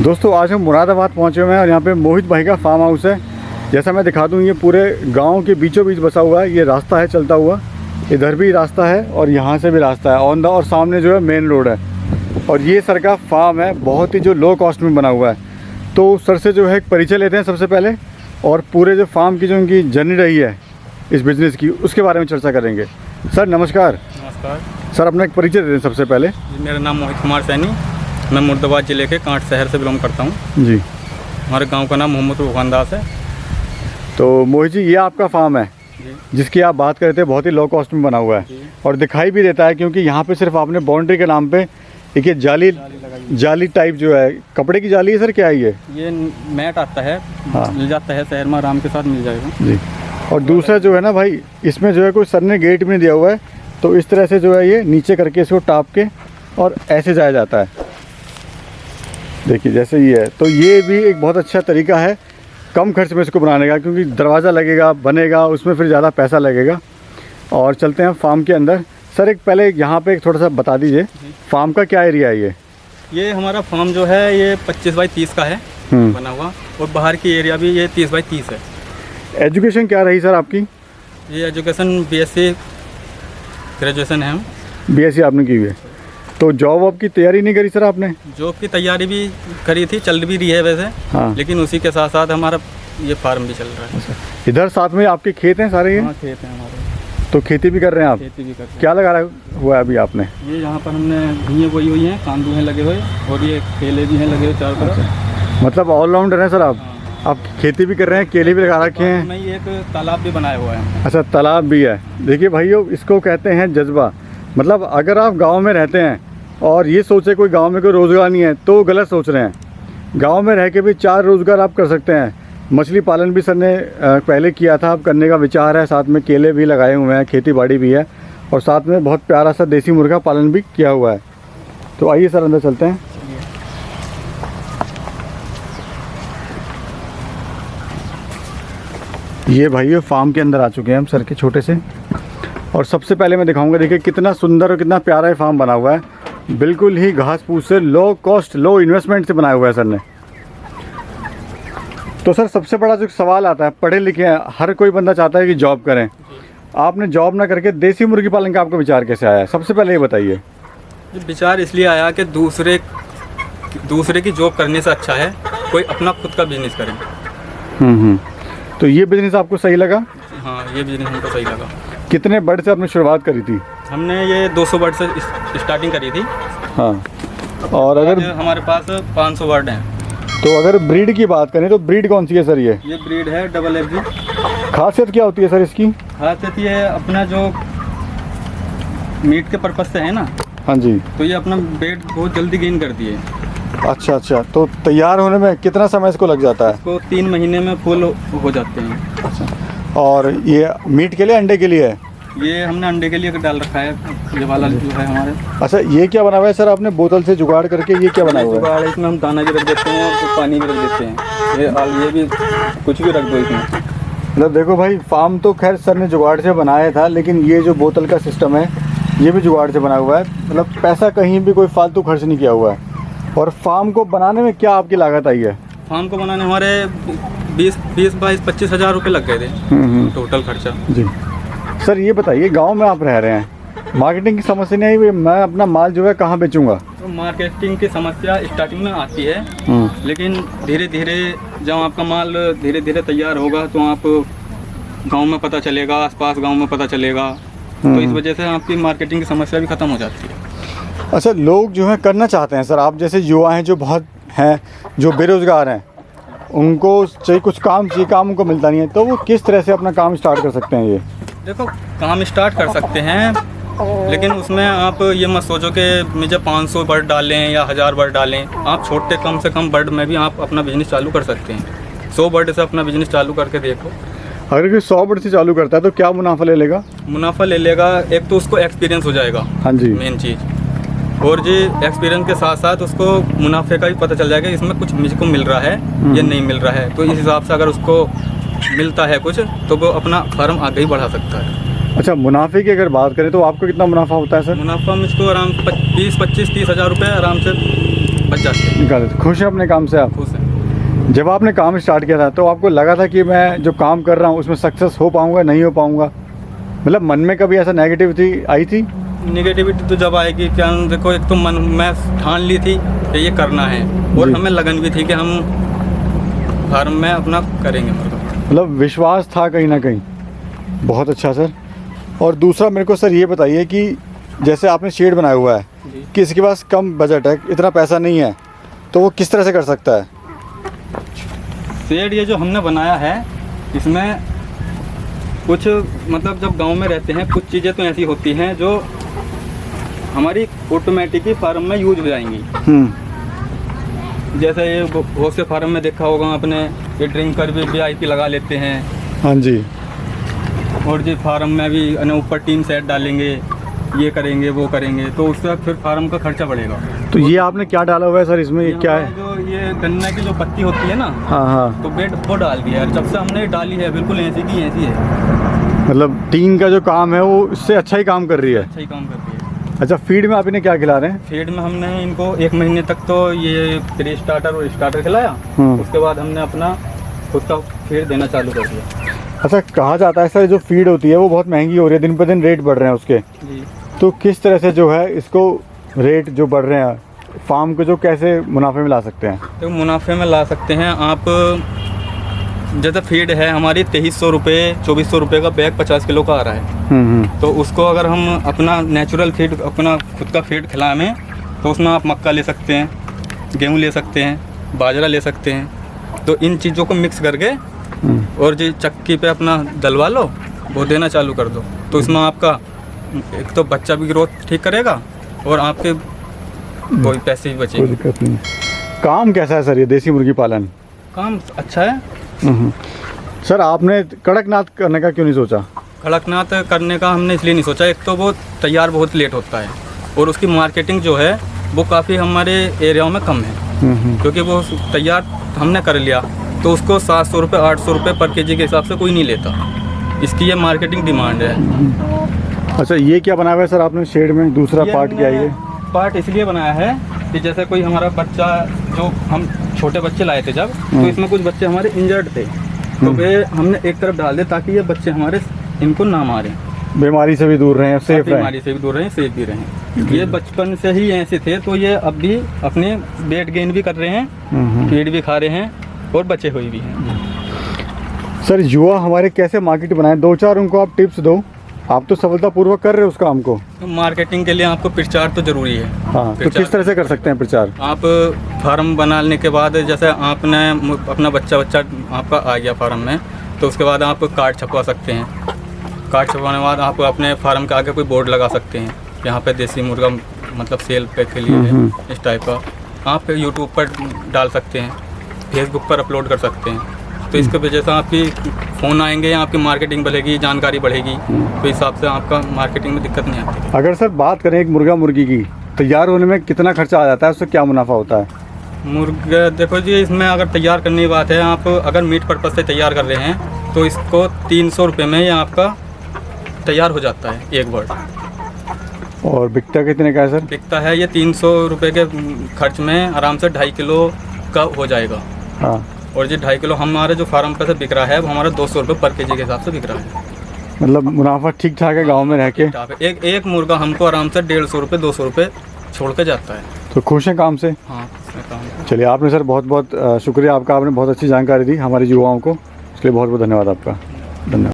दोस्तों आज हम मुरादाबाद पहुंचे हुए हैं और यहाँ पे मोहित भाई का फार्म हाउस है। जैसा मैं दिखा दूँ, ये पूरे गांव के बीचों बीच बसा हुआ है। ये रास्ता है चलता हुआ, इधर भी रास्ता है और यहाँ से भी रास्ता है ऑन द, और सामने जो है मेन रोड है। और ये सर का फार्म है, बहुत ही जो लो कॉस्ट में बना हुआ है। तो सर से जो है एक परिचय लेते हैं सबसे पहले, और पूरे जो फार्म की जो उनकी जर्नी रही है इस बिज़नेस की, उसके बारे में चर्चा करेंगे। सर नमस्कार। नमस्कार सर, अपना एक परिचय दें सबसे पहले। मेरा नाम मोहित कुमार सैनी, मैं मुरादाबाद ज़िले के कांट शहर से बिलोंग करता हूँ। जी, हमारे गांव का नाम मोहम्मद भगवानदास है। तो मोहित जी, ये आपका फार्म है जिसकी आप बात कर रहे थे, बहुत ही लो कॉस्ट में बना हुआ है और दिखाई भी देता है, क्योंकि यहाँ पे सिर्फ आपने बाउंड्री के नाम पे एक ये जाली टाइप जो है, कपड़े की जाली है सर, क्या है ये मैट आता है। हाँ। मिल जाता है शहर में, आराम के साथ मिल जाएगा जी। और दूसरा जो है ना भाई, इसमें जो है कोई सर ने गेट भी नहीं दिया हुआ है, तो इस तरह से जो है ये नीचे करके इसको टाप के और ऐसे जाया जाता है। देखिए जैसे ये है, तो ये भी एक बहुत अच्छा तरीका है कम खर्च में इसको बनाने का, क्योंकि दरवाज़ा लगेगा, बनेगा, उसमें फिर ज़्यादा पैसा लगेगा। और चलते हैं फार्म के अंदर। सर एक पहले यहाँ पे एक थोड़ा सा बता दीजिए, फार्म का क्या एरिया है ये हमारा फार्म जो है ये 25 बाई 30 का है बना हुआ, और बाहर की एरिया भी ये 30 बाई 30 है। एजुकेशन क्या रही सर आपकी? ये एजुकेशन BSc ग्रेजुएशन है। हम BSc आपने की हुई है, तो जॉब वॉब की तैयारी नहीं करी सर आपने? जॉब की तैयारी भी करी थी, चल भी रही है वैसे। हाँ। लेकिन उसी के साथ साथ हमारा ये फार्म भी चल रहा है। इधर साथ में आपके खेत हैं सारे? ये हाँ, खेत हैं हमारे। तो खेती भी कर रहे हैं आप? खेती भी करते हैं। क्या लगा हुआ है अभी आपने? ये यहाँ पर हमने घुइयाँ बोई हुई हैं, कांदू हैं लगे हुए, और ये केले भी हैं लगे हुए चारों तरफ। मतलब ऑलराउंडर हैं सर आप? आप खेती भी कर रहे हैं, केले भी लगा रखे हैं? मैं एक तालाब भी बनाया हुआ है। अच्छा, तालाब भी है। देखिए भाइयों, इसको कहते हैं जज्बा। मतलब अगर आप गांव में रहते हैं और ये सोचे कोई गांव में कोई रोज़गार नहीं है, तो गलत सोच रहे हैं। गांव में रह के भी 4 रोज़गार आप कर सकते हैं। मछली पालन भी सर ने पहले किया था, अब करने का विचार है। साथ में केले भी लगाए हुए हैं, खेती बाड़ी भी है, और साथ में बहुत प्यारा सा देसी मुर्गा पालन भी किया हुआ है। तो आइए सर अंदर चलते हैं। ये भाइयों फार्म के अंदर आ चुके हैं हम सर के छोटे से, और सबसे पहले मैं दिखाऊंगा। देखिए कितना सुंदर और कितना प्यारा ये फार्म बना हुआ है। बिल्कुल ही घास फूस से, लो कॉस्ट लो इन्वेस्टमेंट से बनाया हुआ है सर ने। तो सर सबसे बड़ा जो सवाल आता है, पढ़े लिखे हैं, हर कोई बंदा चाहता है कि जॉब करें। आपने जॉब ना करके देसी मुर्गी पालन का आपका विचार कैसे आया? सबसे पहले ये बताइए। ये विचार इसलिए आया कि दूसरे की जॉब करने से अच्छा है कोई अपना खुद का बिजनेस करे। तो ये बिजनेस आपको सही लगा? हाँ, ये बिजनेस हमको सही लगा। कितने बर्ड से आपने शुरुआत करी थी? हमने ये 200 बर्ड से स्टार्टिंग करी थी। हाँ, और अगर हमारे पास 500 बर्ड हैं। तो अगर ब्रीड की बात करें तो ब्रीड कौन सी है सर? ये ब्रीड है डबल FG। खासियत क्या होती है सर इसकी? खासियत ये अपना जो मीट के पर्पज से है ना। हाँ जी। तो ये अपना वेट बहुत जल्दी गेन करती है। अच्छा अच्छा, तो तैयार होने में कितना समय इसको लग जाता है? इसको 3 महीने में फुल हो जाते हैं। अच्छा, और ये मीट के लिए, अंडे के लिए है? ये हमने अंडे के लिए डाल रखा है, ये वाला जो है हमारे। अच्छा, ये क्या बना हुआ है सर आपने बोतल से जुगाड़ करके? ये क्या बना हुआ है? जुगाड़, इसमें हम दाना भी रख देते हैं और पानी भी रख देते हैं। ये भी कुछ भी रख दो इसमें। मतलब देखो भाई, फार्म तो खैर सर ने जुगाड़ से बनाया था, लेकिन ये जो बोतल का सिस्टम है ये भी जुगाड़ से बना हुआ है। मतलब पैसा कहीं भी कोई फालतू खर्च नहीं किया हुआ है। और फार्म को बनाने में क्या आपकी लागत आई है? फार्म को बनाने हमारे 20-22-25 हज़ार रुपये लग गए थे टोटल खर्चा। जी सर, ये बताइए, गांव में आप रह रहे हैं, मार्केटिंग की समस्या नहीं आई? मैं अपना माल जो है कहाँ बेचूंगा? तो मार्केटिंग की समस्या स्टार्टिंग में आती है, लेकिन धीरे धीरे जब आपका माल धीरे धीरे तैयार होगा तो आप गांव में पता चलेगा, आसपास गांव में पता चलेगा, तो इस वजह से आपकी मार्केटिंग की समस्या भी ख़त्म हो जाती है। अच्छा, लोग जो है करना चाहते हैं सर, आप जैसे युवा हैं जो बहुत हैं, जो बेरोज़गार हैं, उनको चाहिए कुछ काम चाहिए, काम उनको मिलता नहीं है, तो वो किस तरह से अपना काम स्टार्ट कर सकते हैं? ये देखो, काम स्टार्ट कर सकते हैं, लेकिन उसमें आप ये मत सोचो कि मुझे 500 बर्ड डालें या 1000 बर्ड डालें। आप छोटे कम से कम बर्ड में भी आप अपना बिजनेस चालू कर सकते हैं। 100 बर्ड से अपना बिजनेस चालू करके देखो। अगर कोई 100 बर्ड से चालू करता है तो क्या मुनाफा ले लेगा? मुनाफा ले लेगा, एक तो उसको एक्सपीरियंस हो जाएगा। हाँ जी, मेन चीज़। और जी एक्सपीरियंस के साथ साथ उसको मुनाफे का भी पता चल जाएगा, इसमें कुछ मुझको मिल रहा है या नहीं मिल रहा है। तो इस हिसाब से अगर उसको मिलता है कुछ, तो वो अपना फार्म आगे ही बढ़ा सकता है। अच्छा, मुनाफे की अगर बात करें तो आपको कितना मुनाफा होता है सर? मुनाफा मुझको आराम 20-25-30 हज़ार रुपये आराम से बच जाते हैं। निकाल देते। खुश हैं अपने काम से आप? खुश हैं। जब आपने काम स्टार्ट किया था तो आपको लगा था कि मैं जो काम कर रहा हूँ उसमें सक्सेस हो पाऊँगा, नहीं हो पाऊँगा? मतलब मन में कभी ऐसा नेगेटिविटी आई थी? निगेटिविटी तो जब आएगी, क्या देखो, एक तो मन में ठान ली थी कि ये करना है, और जी। हमें लगन भी थी कि हम फार्म में अपना करेंगे मुर्गा। मतलब विश्वास था कहीं ना कहीं। बहुत अच्छा सर। और दूसरा मेरे को सर ये बताइए कि जैसे आपने शेड बनाया हुआ है, जी। किसी के पास कम बजट है, इतना पैसा नहीं है, तो वो किस तरह से कर सकता है? शेड ये जो हमने बनाया है, इसमें कुछ मतलब जब गांव में रहते हैं कुछ चीज़ें तो ऐसी होती हैं जो हमारी ऑटोमेटिक ही फार्म में यूज हो जाएंगी। जैसे ये बहुत से फार्म में देखा होगा आपने, ये ड्रिंकर भी VIP लगा लेते हैं। हाँ जी। और जी फार्म में भी ऊपर टीन सेट डालेंगे, ये करेंगे वो करेंगे, तो उससे फिर फार्म का खर्चा बढ़ेगा। तो ये आपने क्या डाला हुआ है सर इसमें? ये क्या है? जो ये गन्ने की जो पत्ती होती है ना, हाँ हाँ। तो बेड वो डाल दिया है। जब से हमने डाली है बिल्कुल ऐसी की ऐसी है। मतलब टीन का जो काम है वो इससे अच्छा ही काम कर रही है। अच्छा ही काम करती है। अच्छा, फीड में आप इन्हें क्या खिला रहे हैं? फीड में हमने इनको 1 महीने तक तो ये प्री स्टार्टर और स्टार्टर खिलाया। उसके बाद हमने अपना खुद का फीड देना चालू कर दिया। अच्छा, कहा जाता है सर जो फीड होती है वो बहुत महंगी हो रही है, दिन पर दिन रेट बढ़ रहे हैं उसके, जी। तो किस तरह से जो है इसको रेट जो बढ़ रहे हैं फार्म को जो कैसे मुनाफे में ला सकते हैं? तो मुनाफे में ला सकते हैं आप। जैसे फीड है हमारी 2300 रुपये 2400 रुपये का बैग 50 किलो का आ रहा है। तो उसको अगर हम अपना नेचुरल फीड, अपना खुद का फीड खिलाएं, तो उसमें आप मक्का ले सकते हैं, गेहूँ ले सकते हैं, बाजरा ले सकते हैं। तो इन चीज़ों को मिक्स करके और जी चक्की पे अपना दलवा लो, वो देना चालू कर दो। तो इसमें आपका एक तो बच्चा भी ग्रोथ ठीक करेगा और आपके कोई पैसे भी कोई बचेंगे। दिक्कत नहीं। काम कैसा है सर ये देसी मुर्गी पालन? काम अच्छा है। सर आपने कड़कनाथ करने का क्यों नहीं सोचा? कड़कनाथ करने का हमने इसलिए नहीं सोचा, एक तो वो तैयार बहुत लेट होता है और उसकी मार्केटिंग जो है वो काफ़ी हमारे एरियाओं में कम है। क्योंकि वो तैयार हमने कर लिया तो उसको 700 रुपये 800 रुपये पर केजी के हिसाब से कोई नहीं लेता। इसकी ये मार्केटिंग डिमांड है। अच्छा, ये क्या बनाया हुआ है सर आपने शेड में? दूसरा पार्ट क्या है ये? पार्ट इसलिए बनाया है कि जैसे कोई हमारा बच्चा, जो हम छोटे बच्चे लाए थे जब, तो इसमें कुछ बच्चे हमारे इंजर्ड थे, तो वे हमने एक तरफ डाल दिए ताकि ये बच्चे हमारे इनको ना मारें, बीमारी से भी दूर रहें, सेफ रहें। बीमारी से भी दूर रहें, सेफ भी रहें। ये बचपन से ही ऐसे थे, तो ये अब भी अपने वेट गेन भी कर रहे हैं, फीड भी खा रहे हैं और बचे हुए भी हैं। सर युवा हमारे कैसे मार्केट बनाएं? 2-4 उनको आप टिप्स दो। आप तो सफलतापूर्वक कर रहे हो उस काम को। तो मार्केटिंग के लिए आपको प्रचार तो ज़रूरी है। हाँ, तो किस तरह से कर सकते हैं प्रचार? आप फार्म बनाने के बाद जैसे आपने अपना बच्चा आपका आ गया फार्म में, तो उसके बाद आप कार्ड छपवा सकते हैं। कार्ड छपवाने के बाद आप अपने फार्म के आगे कोई बोर्ड लगा सकते हैं, यहाँ पे देसी मुर्गा मतलब सेल पे के लिए है, इस टाइप का। आप यूट्यूब पर डाल सकते हैं, फेसबुक पर अपलोड कर सकते हैं। तो इसके वजह से आपकी फ़ोन आएंगे, आपकी मार्केटिंग बढ़ेगी, जानकारी बढ़ेगी, तो हिसाब से आपका मार्केटिंग में दिक्कत नहीं आती। अगर सर बात करें एक मुर्गा मुर्गी की, तैयार होने में कितना खर्चा आ जाता है, उससे क्या मुनाफा होता है? मुर्गा देखो जी, इसमें अगर तैयार करने की बात है, आप अगर मीट पर्पज़ से तैयार कर रहे हैं तो इसको 300 रुपये में ये आपका तैयार हो जाता है एक बर्ड। और बिकता कितने का है सर? बिकता है ये 300 रुपये के खर्च में आराम से 2.5 किलो का हो जाएगा। हाँ। और जो 2.5 किलो हमारे जो फार्म पे से बिक रहा है वो हमारा 200 रुपये पर केजी के हिसाब से बिक रहा है। मतलब मुनाफा ठीक ठाक है गांव में रह के? एक मुर्गा हमको आराम से 150 रुपये 200 रुपये छोड़ के जाता है। तो खुश हैं काम से? हाँ, काम। चलिए, आपने सर बहुत बहुत शुक्रिया आपका, आपने बहुत अच्छी जानकारी दी हमारे युवाओं को, इसके लिए बहुत बहुत धन्यवाद आपका। धन्यवाद।